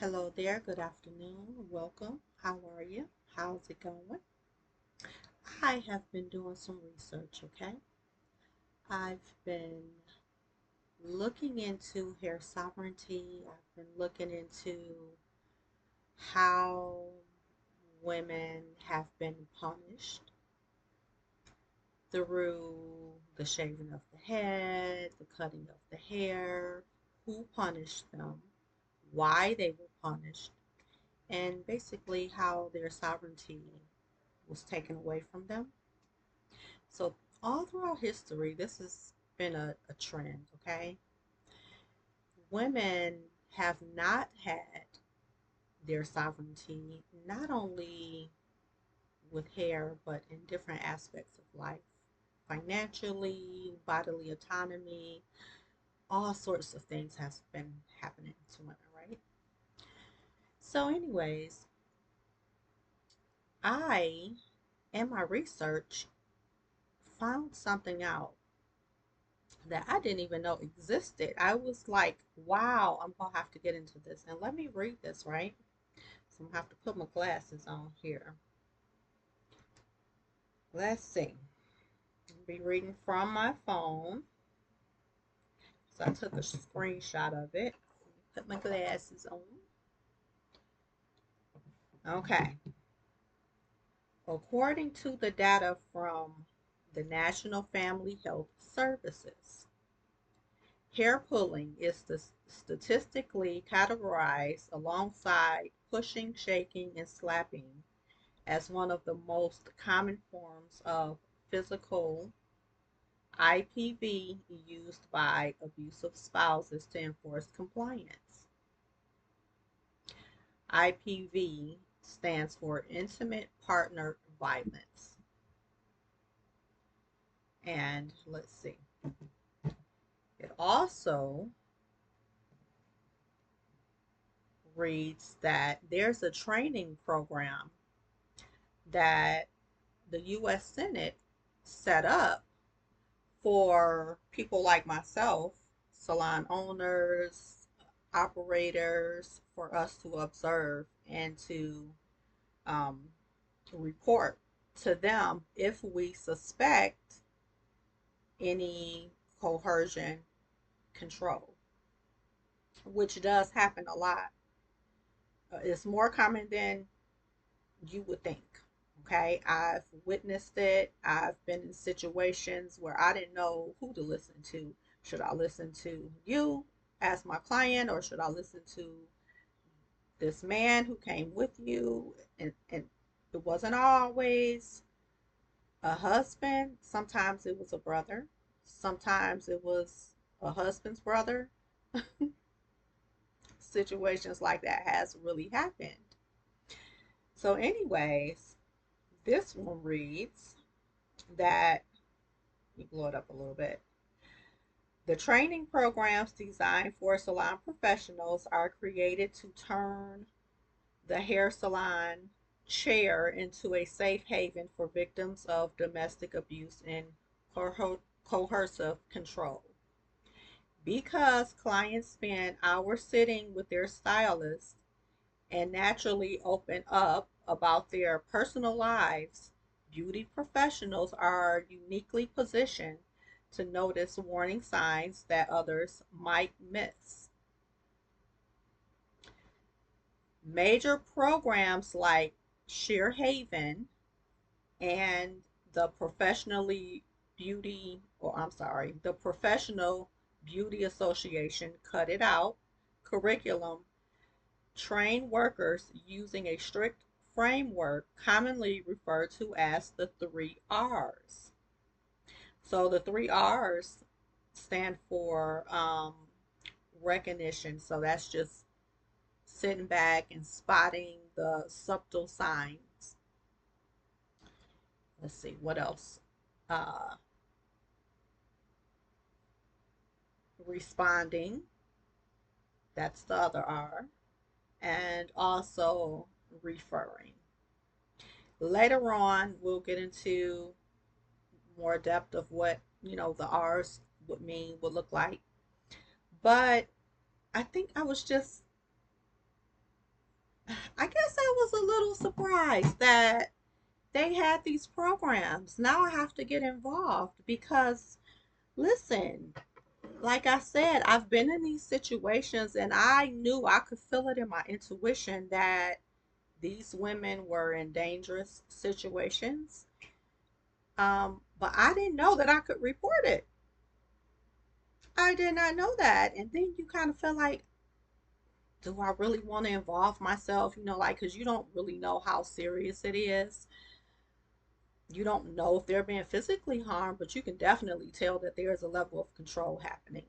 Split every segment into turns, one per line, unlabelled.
Hello there, good afternoon, welcome. How are you? How's it going? I have been doing some research, okay? I've been looking into hair sovereignty. I've been looking into how women have been punished through the shaving of the head, the cutting of the hair, who punished them, why they were punished, and basically how their sovereignty was taken away from them. So, all throughout history, this has been a trend, okay? Women have not had their sovereignty, not only with hair, but in different aspects of life financially, bodily autonomy, all sorts of things has been happening to women, right? So, anyways, I, in my research, found something out that I didn't even know existed. I was like, wow, I'm gonna have to get into this. And let me read this, right? So I'm gonna have to put my glasses on here. Let's see. I'll be reading from my phone. So I took a screenshot of it. Put my glasses on. Okay. According to the data from the National Family Health Services, hair pulling is statistically categorized alongside pushing, shaking, and slapping as one of the most common forms of physical IPV used by abusive spouses to enforce compliance. IPV stands for intimate partner violence. And let's see, it also reads that there's a training program that the US Senate set up for people like myself, salon owners, operators, for us to observe and um, to report to them if we suspect any coercion control, which does happen a lot. It's more common than you would think. Okay, I've witnessed it. I've been in situations where I didn't know who to listen to. Should I listen to you as my client, or should I listen to this man who came with you? And it wasn't always a husband. Sometimes it was a brother. Sometimes it was a husband's brother. Situations like that has really happened. So, anyways, this one reads that you blow it up a little bit. The training programs designed for salon professionals are created to turn the hair salon chair into a safe haven for victims of domestic abuse and coercive control. Because clients spend hours sitting with their stylist and naturally open up about their personal lives, beauty professionals are uniquely positioned to notice warning signs that others might miss. Major programs like Sheer Haven and the professionally beauty, or I'm sorry, the Professional Beauty Association Cut It Out curriculum train workers using a strict framework commonly referred to as the three R's. So the three R's stand for recognition. So that's just sitting back and spotting the subtle signs. Let's see, what else? Uh, Responding, that's the other R, and also referring. Later on, we'll get into more depth of what the R's would look like. But I think I was just was a little surprised that they had these programs. Now I have to get involved because, listen, like I said, I've been in these situations and I knew I could feel it in my intuition that these women were in dangerous situations. But I didn't know that I could report it. I did not know that. And then you kind of feel like, do I really want to involve myself? Like, because you don't really know how serious it is. You don't know if they're being physically harmed, but you can definitely tell that there is a level of control happening.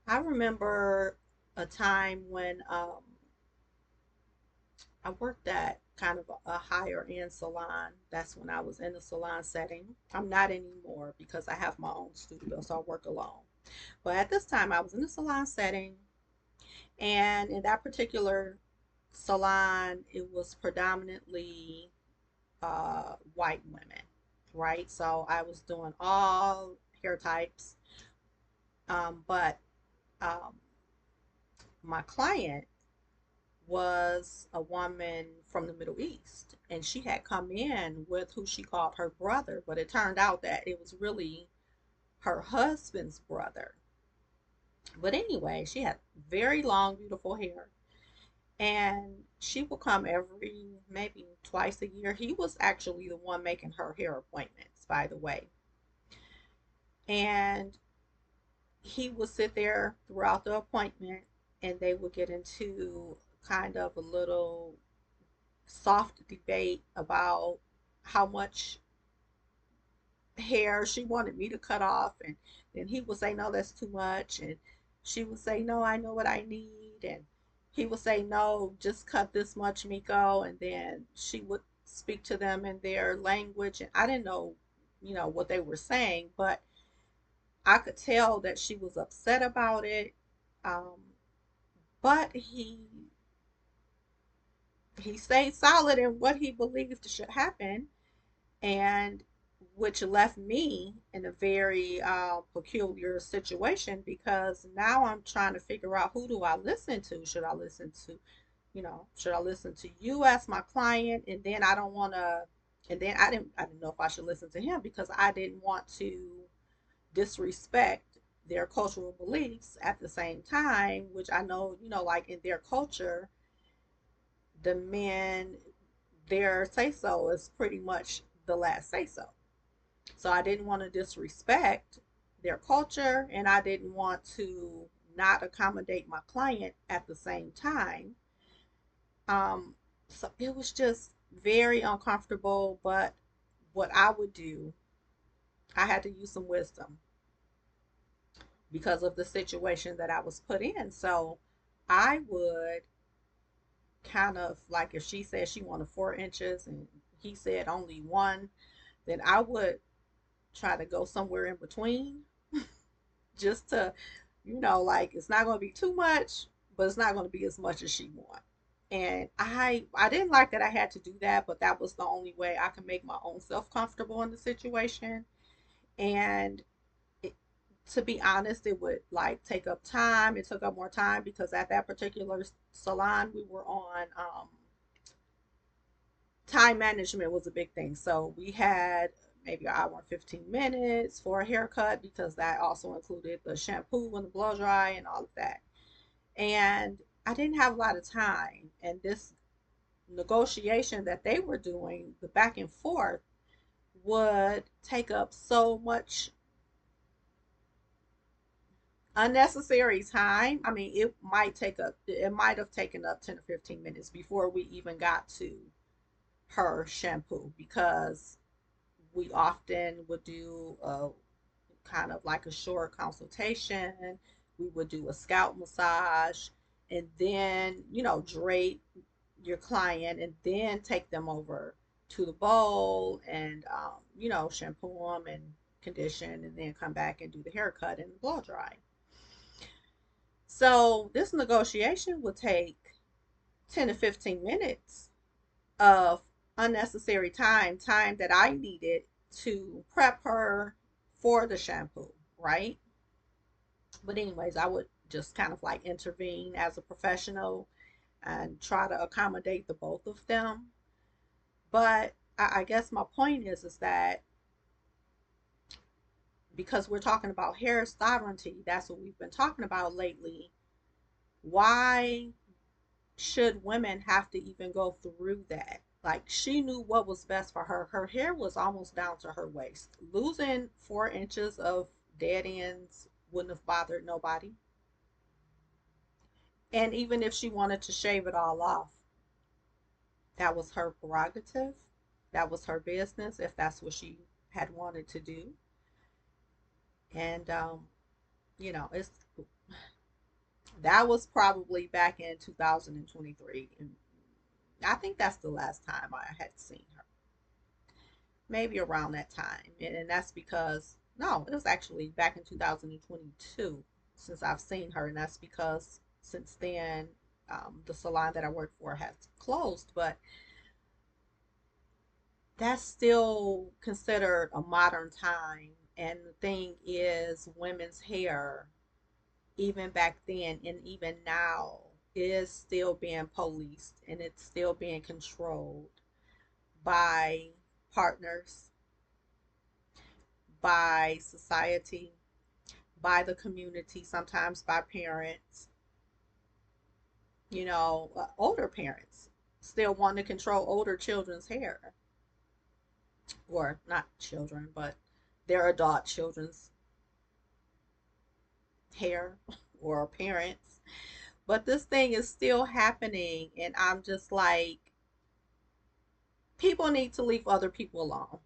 I remember a time when I worked at kind of a higher end salon. That's when I was in the salon setting. I'm not anymore because I have my own studio, so I work alone. But at this time, I was in the salon setting, and in that particular salon, it was predominantly white women, right? So I was doing all hair types, but um, my client was a woman from the Middle East, and she had come in with who she called her brother, but it turned out that it was really her husband's brother. But anyway, she had very long, beautiful hair, and she would come every maybe twice a year. He was actually the one making her hair appointments, by the way. And he would sit there throughout the appointment and they would get into kind of a little soft debate about how much hair she wanted me to cut off, and then he would say no, that's too much, and she would say no, I know what I need, and he would say no, just cut this much, Miko, and then she would speak to them in their language, and I didn't know what they were saying, but I could tell that she was upset about it. Um, but he stayed solid in what he believed should happen, and which left me in a very peculiar situation because now I'm trying to figure out, who do I listen to? Should I listen to you as my client? And then I don't want to, and then I didn't know if I should listen to him because I didn't want to disrespect their cultural beliefs at the same time, which I know, like in their culture, the men, their say so is pretty much the last say so. So I didn't want to disrespect their culture and I didn't want to not accommodate my client at the same time. So it was just very uncomfortable. But what I would do, I had to use some wisdom because of the situation that I was put in. So I would kind of like, if she said she wanted 4 inches and he said only one, then I would try to go somewhere in between just to, like, it's not going to be too much, but it's not going to be as much as she wants. And I didn't like that I had to do that, but that was the only way I could make my own self comfortable in the situation. And it, to be honest, it would like take up time. It took up more time because at that particular salon we were on, time management was a big thing. So we had maybe an hour and 15 minutes for a haircut because that also included the shampoo and the blow dry and all of that. And I didn't have a lot of time. And this negotiation that they were doing, the back and forth, would take up so much unnecessary time. I mean, it might have taken up 10 or 15 minutes before we even got to her shampoo because we often would do a kind of like a short consultation. We would do a scalp massage and then, drape your client and then take them over to the bowl and, shampoo them and condition and then come back and do the haircut and the blow dry. So this negotiation would take 10 to 15 minutes of unnecessary time that I needed to prep her for the shampoo, right? But anyways, I would just kind of like intervene as a professional and try to accommodate the both of them. But I guess my point is that because we're talking about hair sovereignty, that's what we've been talking about lately. Why should women have to even go through that? Like, she knew what was best for her. Her hair was almost down to her waist. Losing 4 inches of dead ends wouldn't have bothered nobody. And even if she wanted to shave it all off, that was her prerogative. That was her business if that's what she had wanted to do. And it's that was probably back in 2023, and I think that's the last time I had seen her. Maybe around that time, and that's because no, it was actually back in 2022 since I've seen her, and that's because since then the salon that I work for has closed, but that's still considered a modern time. And the thing is, women's hair, even back then and even now, is still being policed and it's still being controlled by partners, by society, by the community, sometimes by parents, older parents still want to control older children's hair, or not children, but their adult children's hair or parents. But this thing is still happening, and I'm just like, people need to leave other people alone.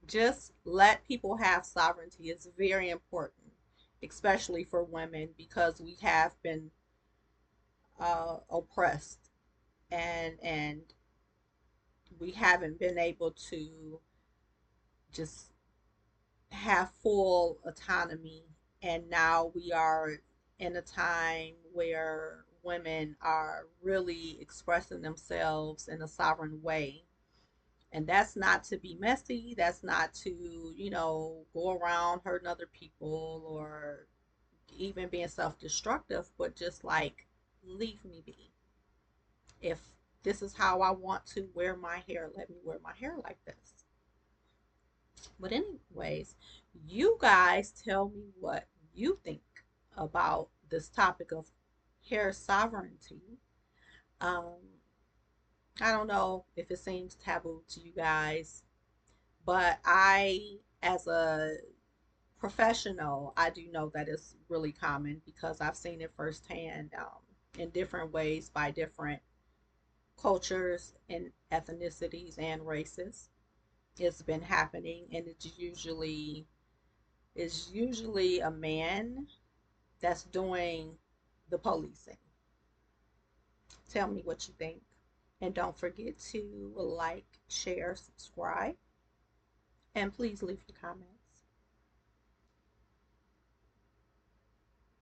Just let people have sovereignty. It's very important, especially for women, because we have been oppressed, and we haven't been able to just have full autonomy. And now we are in a time where women are really expressing themselves in a sovereign way. And that's not to be messy. That's not to, go around hurting other people or even being self destructive, but just like, leave me be. If this is how I want to wear my hair, let me wear my hair like this. But, anyways, you guys tell me what you think about this topic of hair sovereignty. Um, I don't know if it seems taboo to you guys, but as a professional, I do know that it's really common because I've seen it firsthand in different ways by different cultures and ethnicities and races. It's been happening, and it's usually a man that's doing the policing. Tell me what you think. And don't forget to like, share, subscribe, and please leave your comments.